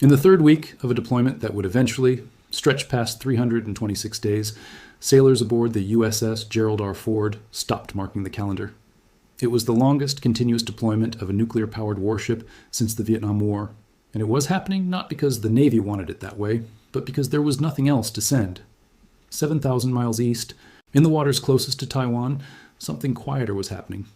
In the third week of a deployment that would eventually stretch past 326 days, sailors aboard the USS Gerald R. Ford stopped marking the calendar. It was the longest continuous deployment of a nuclear-powered warship since the Vietnam War, and it was happening not because the Navy wanted it that way, but because there was nothing else to send. 7,000 miles east, in the waters closest to Taiwan, something quieter was happening.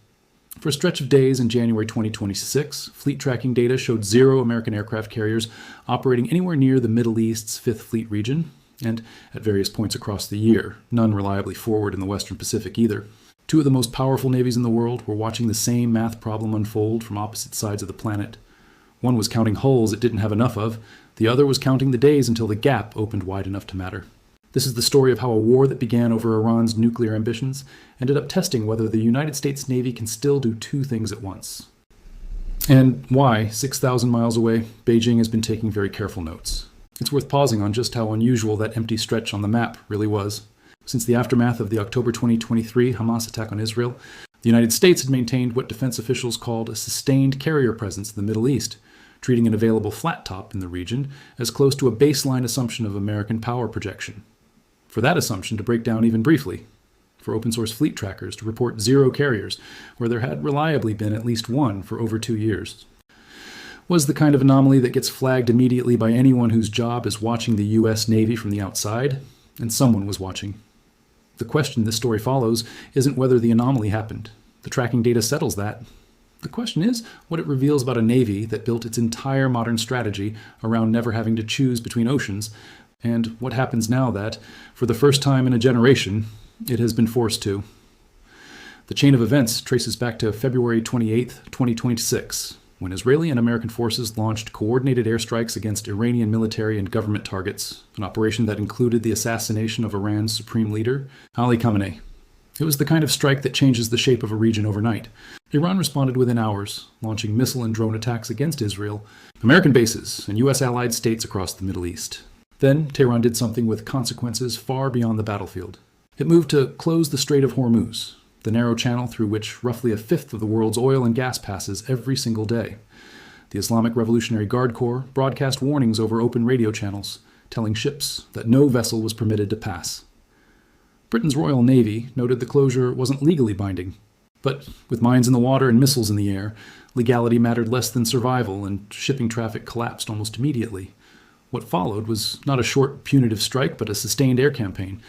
For a stretch of days in January 2026, fleet tracking data showed 0 American aircraft carriers operating anywhere near the Middle East's 5th Fleet region, and at various points across the year, none reliably forward in the Western Pacific either. 2 of the most powerful navies in the world were watching the same math problem unfold from opposite sides of the planet. One was counting hulls it didn't have enough of, the other was counting the days until the gap opened wide enough to matter. This is the story of how a war that began over Iran's nuclear ambitions ended up testing whether the United States Navy can still do 2 things at once. And why, 6,000 miles away, Beijing has been taking very careful notes. It's worth pausing on just how unusual that empty stretch on the map really was. Since the aftermath of the October 2023 Hamas attack on Israel, the United States had maintained what defense officials called a sustained carrier presence in the Middle East, treating an available flat top in the region as close to a baseline assumption of American power projection. For that assumption to break down even briefly, for open-source fleet trackers to report 0 carriers, where there had reliably been at least 1 for over 2 years, was the kind of anomaly that gets flagged immediately by anyone whose job is watching the U.S. Navy from the outside, and someone was watching. The question this story follows isn't whether the anomaly happened. The tracking data settles that. The question is what it reveals about a Navy that built its entire modern strategy around never having to choose between oceans, and what happens now that, for the first time in a generation, it has been forced to. The chain of events traces back to February 28, 2026, when Israeli and American forces launched coordinated airstrikes against Iranian military and government targets, an operation that included the assassination of Iran's supreme leader, Ali Khamenei. It was the kind of strike that changes the shape of a region overnight. Iran responded within hours, launching missile and drone attacks against Israel, American bases, and U.S. allied states across the Middle East. Then, Tehran did something with consequences far beyond the battlefield. It moved to close the Strait of Hormuz, the narrow channel through which roughly 1/5 of the world's oil and gas passes every single day. The Islamic Revolutionary Guard Corps broadcast warnings over open radio channels, telling ships that no vessel was permitted to pass. Britain's Royal Navy noted the closure wasn't legally binding, but with mines in the water and missiles in the air, legality mattered less than survival, and shipping traffic collapsed almost immediately. What followed was not a short punitive strike, but a sustained air campaign.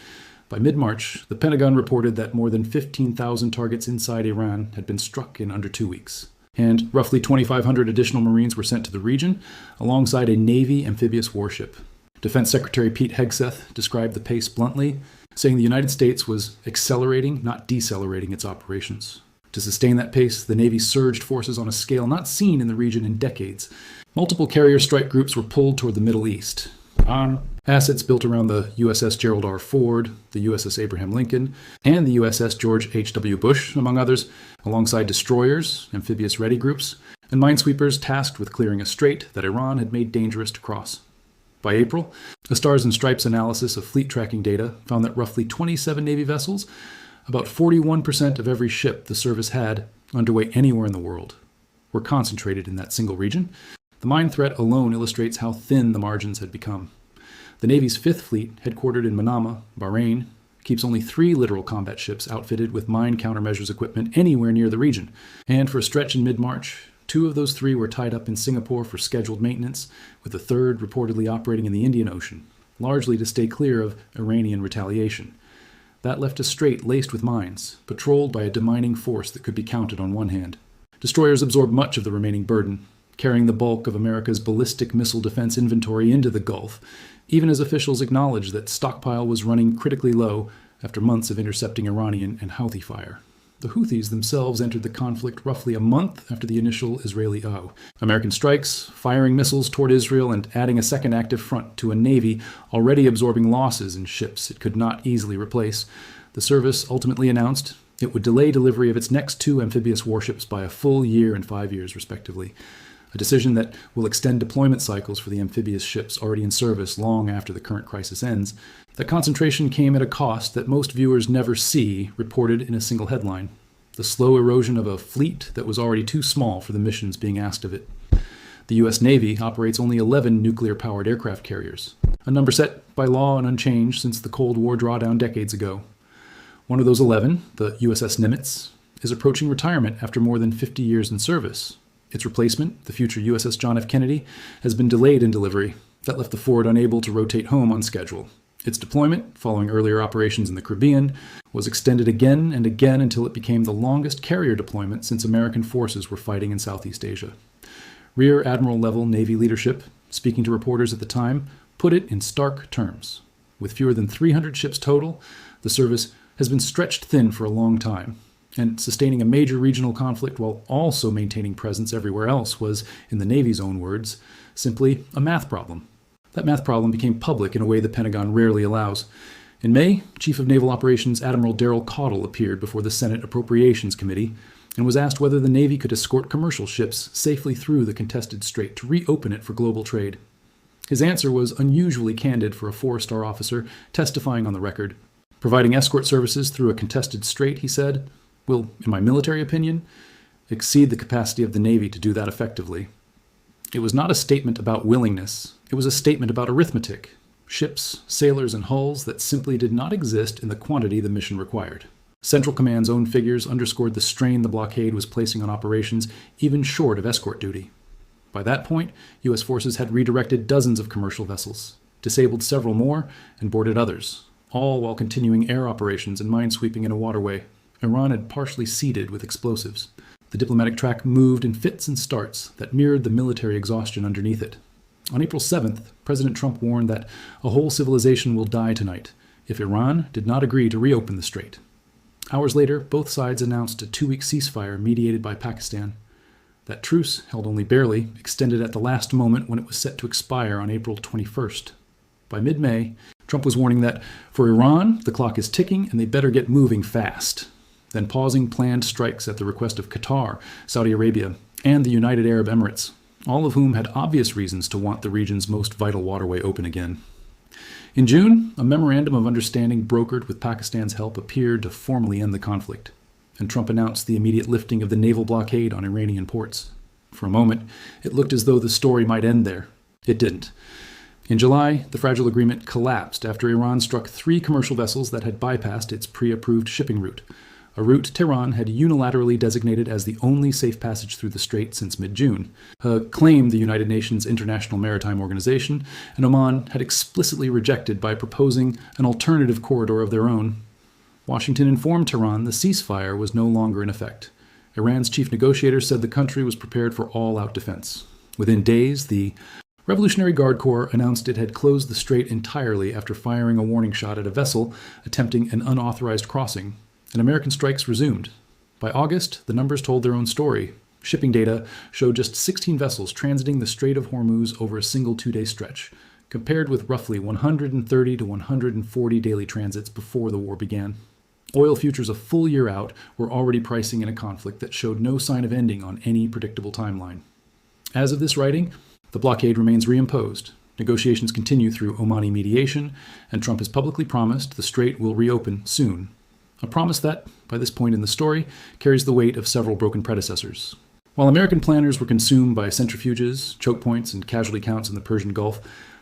By mid-March, the Pentagon reported that more than 15,000 targets inside Iran had been struck in under 2 weeks, and roughly 2,500 additional Marines were sent to the region, alongside a Navy amphibious warship. Defense Secretary Pete Hegseth described the pace bluntly, saying the United States was accelerating, not decelerating its operations. To sustain that pace, the Navy surged forces on a scale not seen in the region in decades. Multiple carrier strike groups were pulled toward the Middle East. Assets built around the USS Gerald R. Ford, the USS Abraham Lincoln, and the USS George H.W. Bush, among others, alongside destroyers, amphibious-ready groups, and minesweepers tasked with clearing a strait that Iran had made dangerous to cross. By April, a Stars and Stripes analysis of fleet tracking data found that roughly 27 Navy vessels, about 41% of every ship the service had underway anywhere in the world, were concentrated in that single region. The mine threat alone illustrates how thin the margins had become. The Navy's 5th Fleet, headquartered in Manama, Bahrain, keeps only 3 littoral combat ships outfitted with mine countermeasures equipment anywhere near the region. And for a stretch in mid-March, 2 of those 3 were tied up in Singapore for scheduled maintenance, with the 3rd reportedly operating in the Indian Ocean, largely to stay clear of Iranian retaliation. That left a strait laced with mines, patrolled by a demining force that could be counted on one hand. Destroyers absorbed much of the remaining burden, carrying the bulk of America's ballistic missile defense inventory into the Gulf, even as officials acknowledged that stockpile was running critically low after months of intercepting Iranian and Houthi fire. The Houthis themselves entered the conflict roughly a month after the initial Israeli ow. American strikes, firing missiles toward Israel, and adding a second active front to a Navy already absorbing losses in ships it could not easily replace. The service ultimately announced it would delay delivery of its next 2 amphibious warships by a full year and 5 years, respectively. A decision that will extend deployment cycles for the amphibious ships already in service long after the current crisis ends. That concentration came at a cost that most viewers never see reported in a single headline: the slow erosion of a fleet that was already too small for the missions being asked of it. The U.S. Navy operates only 11 nuclear-powered aircraft carriers, a number set by law and unchanged since the Cold War drawdown decades ago. One of those 11, the USS Nimitz, is approaching retirement after more than 50 years in service. Its replacement, the future USS John F. Kennedy, has been delayed in delivery. That left the Ford unable to rotate home on schedule. Its deployment, following earlier operations in the Caribbean, was extended again and again until it became the longest carrier deployment since American forces were fighting in Southeast Asia. Rear Admiral-level Navy leadership, speaking to reporters at the time, put it in stark terms. With fewer than 300 ships total, the service has been stretched thin for a long time, and sustaining a major regional conflict while also maintaining presence everywhere else was, in the Navy's own words, simply a math problem. That math problem became public in a way the Pentagon rarely allows. In May, Chief of Naval Operations Admiral Darrell Caudle appeared before the Senate Appropriations Committee and was asked whether the Navy could escort commercial ships safely through the contested strait to reopen it for global trade. His answer was unusually candid for a four-star officer testifying on the record. Providing escort services through a contested strait, he said, will, in my military opinion, exceed the capacity of the Navy to do that effectively. It was not a statement about willingness. It was a statement about arithmetic. Ships, sailors, and hulls that simply did not exist in the quantity the mission required. Central Command's own figures underscored the strain the blockade was placing on operations even short of escort duty. By that point, U.S. forces had redirected dozens of commercial vessels, disabled several more, and boarded others, all while continuing air operations and minesweeping in a waterway Iran had partially seeded with explosives. The diplomatic track moved in fits and starts that mirrored the military exhaustion underneath it. On April 7th, President Trump warned that a whole civilization will die tonight if Iran did not agree to reopen the strait. Hours later, both sides announced a 2-week ceasefire mediated by Pakistan. That truce, held only barely, extended at the last moment when it was set to expire on April 21st. By mid-May, Trump was warning that for Iran, the clock is ticking and they better get moving fast. Then pausing planned strikes at the request of Qatar, Saudi Arabia, and the United Arab Emirates, all of whom had obvious reasons to want the region's most vital waterway open again. In June, a memorandum of understanding brokered with Pakistan's help appeared to formally end the conflict, and Trump announced the immediate lifting of the naval blockade on Iranian ports. For a moment, it looked as though the story might end there. It didn't. In July, the fragile agreement collapsed after Iran struck 3 commercial vessels that had bypassed its pre-approved shipping route, a route Tehran had unilaterally designated as the only safe passage through the strait since mid-June, a claim the United Nations International Maritime Organization and Oman had explicitly rejected by proposing an alternative corridor of their own. Washington informed Tehran the ceasefire was no longer in effect. Iran's chief negotiator said the country was prepared for all-out defense. Within days, the Revolutionary Guard Corps announced it had closed the strait entirely after firing a warning shot at a vessel attempting an unauthorized crossing, and American strikes resumed. By August, the numbers told their own story. Shipping data showed just 16 vessels transiting the Strait of Hormuz over a single 2-day stretch, compared with roughly 130 to 140 daily transits before the war began. Oil futures a full year out were already pricing in a conflict that showed no sign of ending on any predictable timeline. As of this writing, the blockade remains reimposed. Negotiations continue through Omani mediation, and Trump has publicly promised the strait will reopen soon. A promise that, by this point in the story, carries the weight of several broken predecessors. While American planners were consumed by centrifuges, choke points, and casualty counts in the Persian Gulf,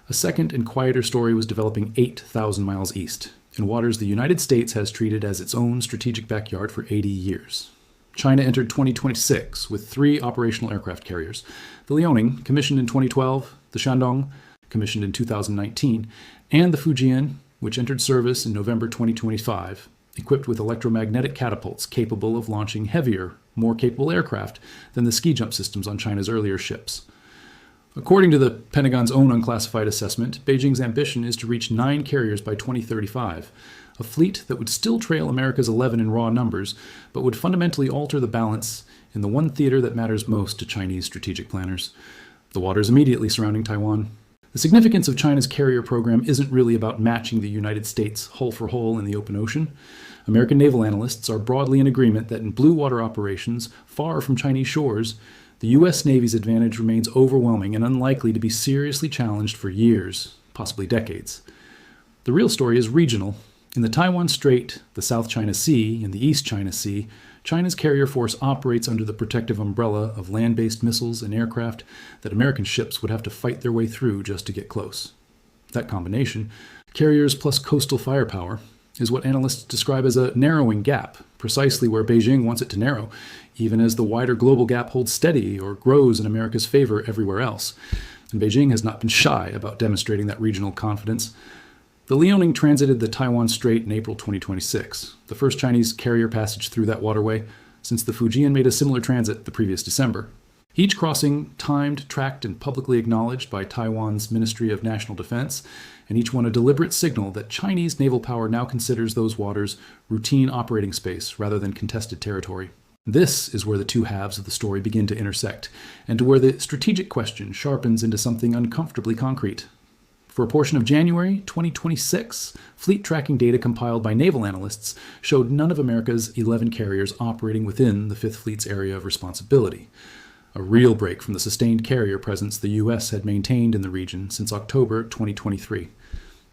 a second and quieter story was developing 8,000 miles east, in waters the United States has treated as its own strategic backyard for 80 years. China entered 2026 with 3 operational aircraft carriers: the Liaoning, commissioned in 2012, the Shandong, commissioned in 2019, and the Fujian, which entered service in November 2025. Equipped with electromagnetic catapults capable of launching heavier, more capable aircraft than the ski jump systems on China's earlier ships. According to the Pentagon's own unclassified assessment, Beijing's ambition is to reach 9 carriers by 2035, a fleet that would still trail America's 11 in raw numbers, but would fundamentally alter the balance in the one theater that matters most to Chinese strategic planners: the waters immediately surrounding Taiwan. The significance of China's carrier program isn't really about matching the United States hull for hull in the open ocean. American naval analysts are broadly in agreement that in blue water operations far from Chinese shores, the U.S. Navy's advantage remains overwhelming and unlikely to be seriously challenged for years, possibly decades. The real story is regional. In the Taiwan Strait, the South China Sea, and the East China Sea, China's carrier force operates under the protective umbrella of land-based missiles and aircraft that American ships would have to fight their way through just to get close. That combination, carriers plus coastal firepower, is what analysts describe as a narrowing gap, precisely where Beijing wants it to narrow, even as the wider global gap holds steady or grows in America's favor everywhere else. And Beijing has not been shy about demonstrating that regional confidence. The Liaoning transited the Taiwan Strait in April 2026, the first Chinese carrier passage through that waterway since the Fujian made a similar transit the previous December. Each crossing timed, tracked, and publicly acknowledged by Taiwan's Ministry of National Defense, and each one a deliberate signal that Chinese naval power now considers those waters routine operating space rather than contested territory. This is where the two halves of the story begin to intersect, and to where the strategic question sharpens into something uncomfortably concrete. For a portion of January 2026, fleet tracking data compiled by naval analysts showed none of America's 11 carriers operating within the Fifth Fleet's area of responsibility. A real break from the sustained carrier presence the U.S. had maintained in the region since October 2023.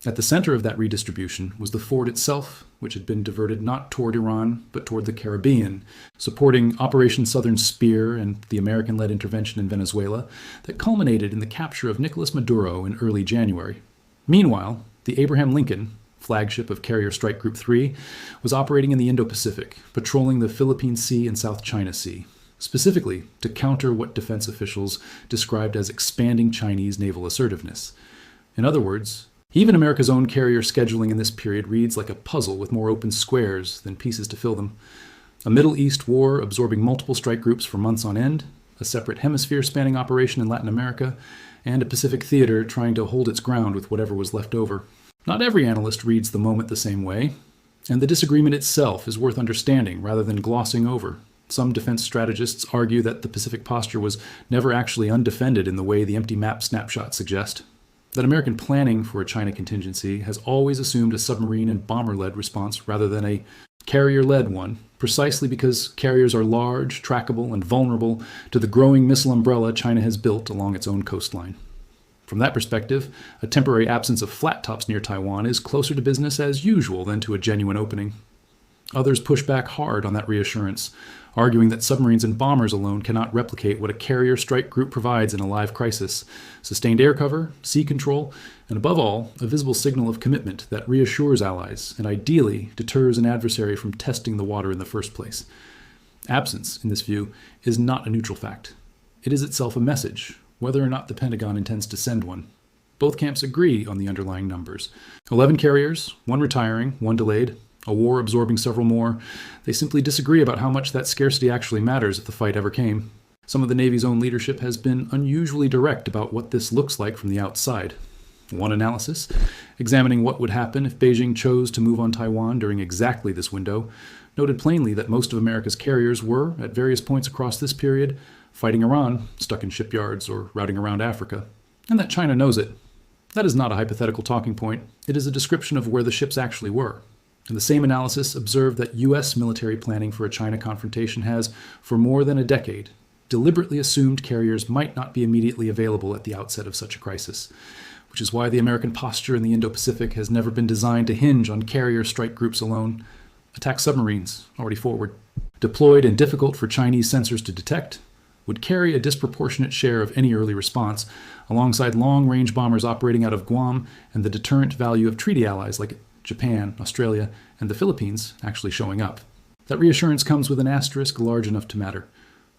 At the center of that redistribution was the fort itself, which had been diverted not toward Iran, but toward the Caribbean, supporting Operation Southern Spear and the American-led intervention in Venezuela that culminated in the capture of Nicolas Maduro in early January. Meanwhile, the Abraham Lincoln, flagship of Carrier Strike Group 3, was operating in the Indo-Pacific, patrolling the Philippine Sea and South China Sea, specifically to counter what defense officials described as expanding Chinese naval assertiveness. In other words, even America's own carrier scheduling in this period reads like a puzzle with more open squares than pieces to fill them. A Middle East war absorbing multiple strike groups for months on end, a separate hemisphere-spanning operation in Latin America, and a Pacific theater trying to hold its ground with whatever was left over. Not every analyst reads the moment the same way, and the disagreement itself is worth understanding rather than glossing over. Some defense strategists argue that the Pacific posture was never actually undefended in the way the empty map snapshots suggest. That American planning for a China contingency has always assumed a submarine and bomber-led response rather than a carrier-led one, precisely because carriers are large, trackable, and vulnerable to the growing missile umbrella China has built along its own coastline. From that perspective, a temporary absence of flat tops near Taiwan is closer to business as usual than to a genuine opening. Others push back hard on that reassurance, arguing that submarines and bombers alone cannot replicate what a carrier strike group provides in a live crisis: sustained air cover, sea control, and above all, a visible signal of commitment that reassures allies and ideally deters an adversary from testing the water in the first place. Absence, in this view, is not a neutral fact. It is itself a message, whether or not the Pentagon intends to send one. Both camps agree on the underlying numbers. 11 carriers, 1 retiring, 1 delayed, a war absorbing several more. They simply disagree about how much that scarcity actually matters if the fight ever came. Some of the Navy's own leadership has been unusually direct about what this looks like from the outside. One analysis, examining what would happen if Beijing chose to move on Taiwan during exactly this window, noted plainly that most of America's carriers were, at various points across this period, fighting Iran, stuck in shipyards or routing around Africa, and that China knows it. That is not a hypothetical talking point. It is a description of where the ships actually were. And the same analysis observed that U.S. military planning for a China confrontation has, for more than a decade, deliberately assumed carriers might not be immediately available at the outset of such a crisis, which is why the American posture in the Indo-Pacific has never been designed to hinge on carrier strike groups alone. Attack submarines, already forward, deployed and difficult for Chinese sensors to detect, would carry a disproportionate share of any early response, alongside long-range bombers operating out of Guam and the deterrent value of treaty allies like Japan, Australia, and the Philippines actually showing up. That reassurance comes with an asterisk large enough to matter.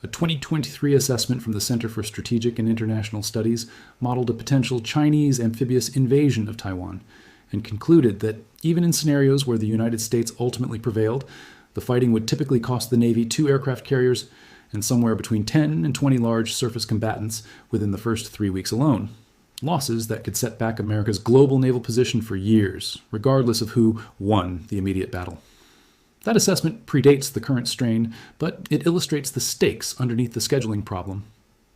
A 2023 assessment from the Center for Strategic and International Studies modeled a potential Chinese amphibious invasion of Taiwan and concluded that even in scenarios where the United States ultimately prevailed, the fighting would typically cost the Navy 2 aircraft carriers and somewhere between 10 and 20 large surface combatants within the first 3 weeks alone. Losses that could set back America's global naval position for years, regardless of who won the immediate battle. That assessment predates the current strain, but it illustrates the stakes underneath the scheduling problem.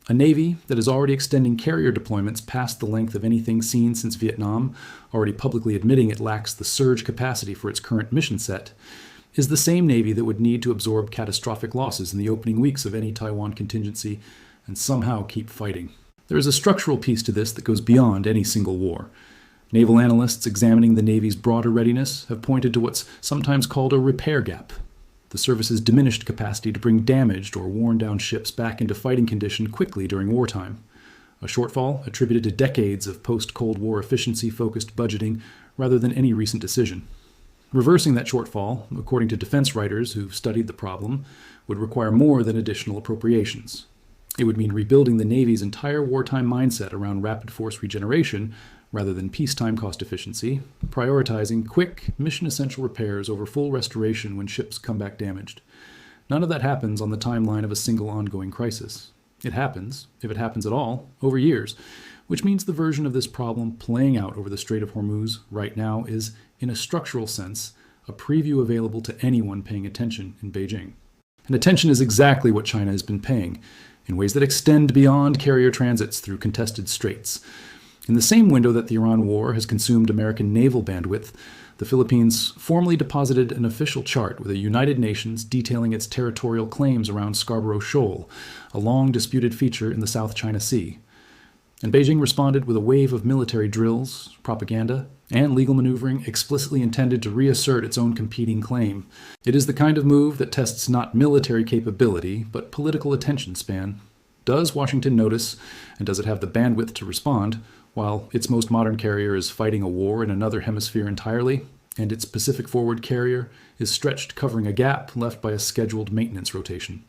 A Navy that is already extending carrier deployments past the length of anything seen since Vietnam, already publicly admitting it lacks the surge capacity for its current mission set, is the same Navy that would need to absorb catastrophic losses in the opening weeks of any Taiwan contingency and somehow keep fighting. There is a structural piece to this that goes beyond any single war. Naval analysts examining the Navy's broader readiness have pointed to what's sometimes called a repair gap. The service's diminished capacity to bring damaged or worn-down ships back into fighting condition quickly during wartime. A shortfall attributed to decades of post-Cold War efficiency-focused budgeting rather than any recent decision. Reversing that shortfall, according to defense writers who've studied the problem, would require more than additional appropriations. It would mean rebuilding the Navy's entire wartime mindset around rapid force regeneration rather than peacetime cost efficiency, prioritizing quick, mission-essential repairs over full restoration when ships come back damaged. None of that happens on the timeline of a single ongoing crisis. It happens, if it happens at all, over years, which means the version of this problem playing out over the Strait of Hormuz right now is, in a structural sense, a preview available to anyone paying attention in Beijing. And attention is exactly what China has been paying, in ways that extend beyond carrier transits through contested straits. In the same window that the Iran war has consumed American naval bandwidth, the Philippines formally deposited an official chart with the United Nations detailing its territorial claims around Scarborough Shoal, a long-disputed feature in the South China Sea. And Beijing responded with a wave of military drills, propaganda, and legal maneuvering explicitly intended to reassert its own competing claim. It is the kind of move that tests not military capability, but political attention span. Does Washington notice, and does it have the bandwidth to respond, while its most modern carrier is fighting a war in another hemisphere entirely, and its Pacific Forward carrier is stretched covering a gap left by a scheduled maintenance rotation?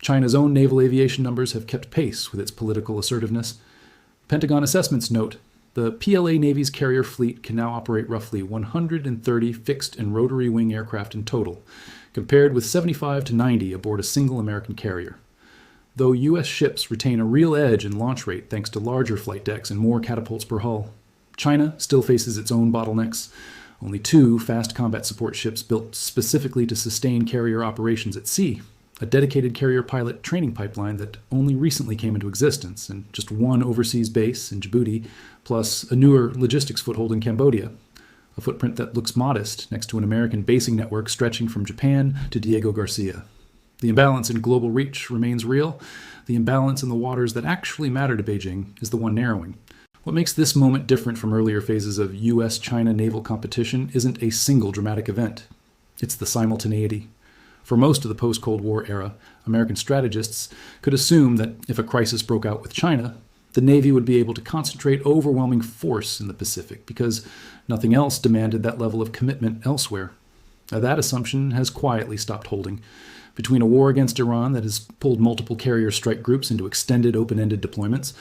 China's own naval aviation numbers have kept pace with its political assertiveness. Pentagon assessments note the PLA Navy's carrier fleet can now operate roughly 130 fixed and rotary wing aircraft in total, compared with 75 to 90 aboard a single American carrier. Though U.S. ships retain a real edge in launch rate thanks to larger flight decks and more catapults per hull, China still faces its own bottlenecks. Only 2 fast combat support ships built specifically to sustain carrier operations at sea, a dedicated carrier pilot training pipeline that only recently came into existence, and just 1 overseas base in Djibouti, plus a newer logistics foothold in Cambodia, a footprint that looks modest next to an American basing network stretching from Japan to Diego Garcia. The imbalance in global reach remains real. The imbalance in the waters that actually matter to Beijing is the one narrowing. What makes this moment different from earlier phases of U.S.-China naval competition isn't a single dramatic event. It's the simultaneity. For most of the post-Cold War era, American strategists could assume that if a crisis broke out with China, the Navy would be able to concentrate overwhelming force in the Pacific because nothing else demanded that level of commitment elsewhere. Now, that assumption has quietly stopped holding. Between a war against Iran that has pulled multiple carrier strike groups into extended open-ended deployments,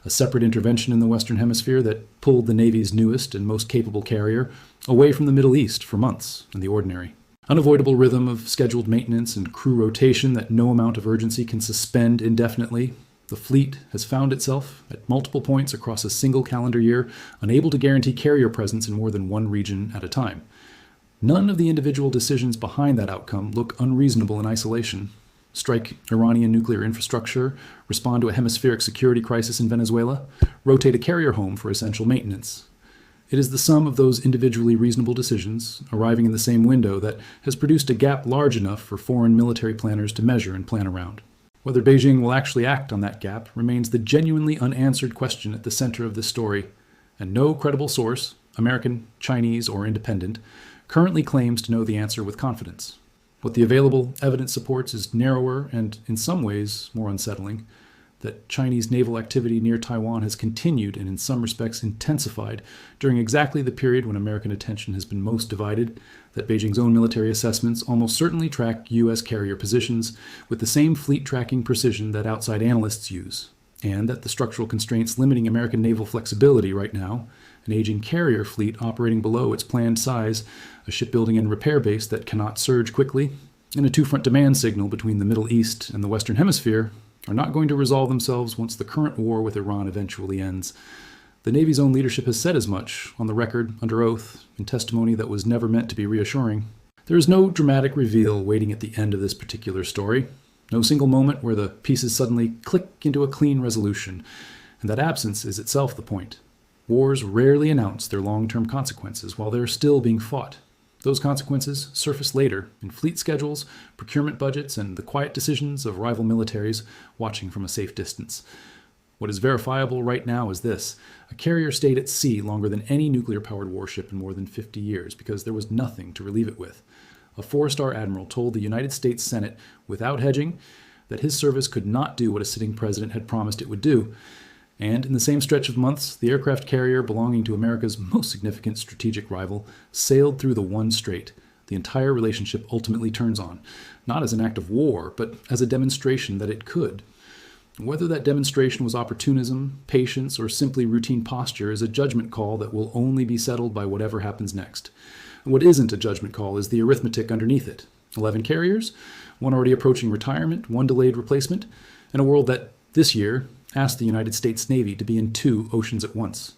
a separate intervention in the Western Hemisphere that pulled the Navy's newest and most capable carrier away from the Middle East for months in the ordinary. Unavoidable rhythm of scheduled maintenance and crew rotation that no amount of urgency can suspend indefinitely, the fleet has found itself at multiple points across a single calendar year, unable to guarantee carrier presence in more than one region at a time. None of the individual decisions behind that outcome look unreasonable in isolation. Strike Iranian nuclear infrastructure, respond to a hemispheric security crisis in Venezuela, rotate a carrier home for essential maintenance. It is the sum of those individually reasonable decisions, arriving in the same window, that has produced a gap large enough for foreign military planners to measure and plan around. Whether Beijing will actually act on that gap remains the genuinely unanswered question at the center of this story, and no credible source, American, Chinese, or independent, currently claims to know the answer with confidence. What the available evidence supports is narrower and, in some ways, more unsettling. That Chinese naval activity near Taiwan has continued and in some respects intensified during exactly the period when American attention has been most divided, that Beijing's own military assessments almost certainly track U.S. carrier positions with the same fleet tracking precision that outside analysts use, and that the structural constraints limiting American naval flexibility right now, an aging carrier fleet operating below its planned size, a shipbuilding and repair base that cannot surge quickly, and a two-front demand signal between the Middle East and the Western Hemisphere, are not going to resolve themselves once the current war with Iran eventually ends. The Navy's own leadership has said as much, on the record, under oath, in testimony that was never meant to be reassuring. There is no dramatic reveal waiting at the end of this particular story, no single moment where the pieces suddenly click into a clean resolution, and that absence is itself the point. Wars rarely announce their long-term consequences while they're still being fought. Those consequences surface later in fleet schedules, procurement budgets, and the quiet decisions of rival militaries watching from a safe distance. What is verifiable right now is this: a carrier stayed at sea longer than any nuclear-powered warship in more than 50 years because there was nothing to relieve it with. a four-star admiral told the United States Senate, without hedging, that his service could not do what a sitting president had promised it would do. And in the same stretch of months, the aircraft carrier belonging to America's most significant strategic rival sailed through the one strait the entire relationship ultimately turns on, not as an act of war, but as a demonstration that it could. Whether that demonstration was opportunism, patience, or simply routine posture is a judgment call that will only be settled by whatever happens next. What isn't a judgment call is the arithmetic underneath it. 11 carriers, one already approaching retirement, one delayed replacement, and a world that, this year, asked the United States Navy to be in 2 oceans at once.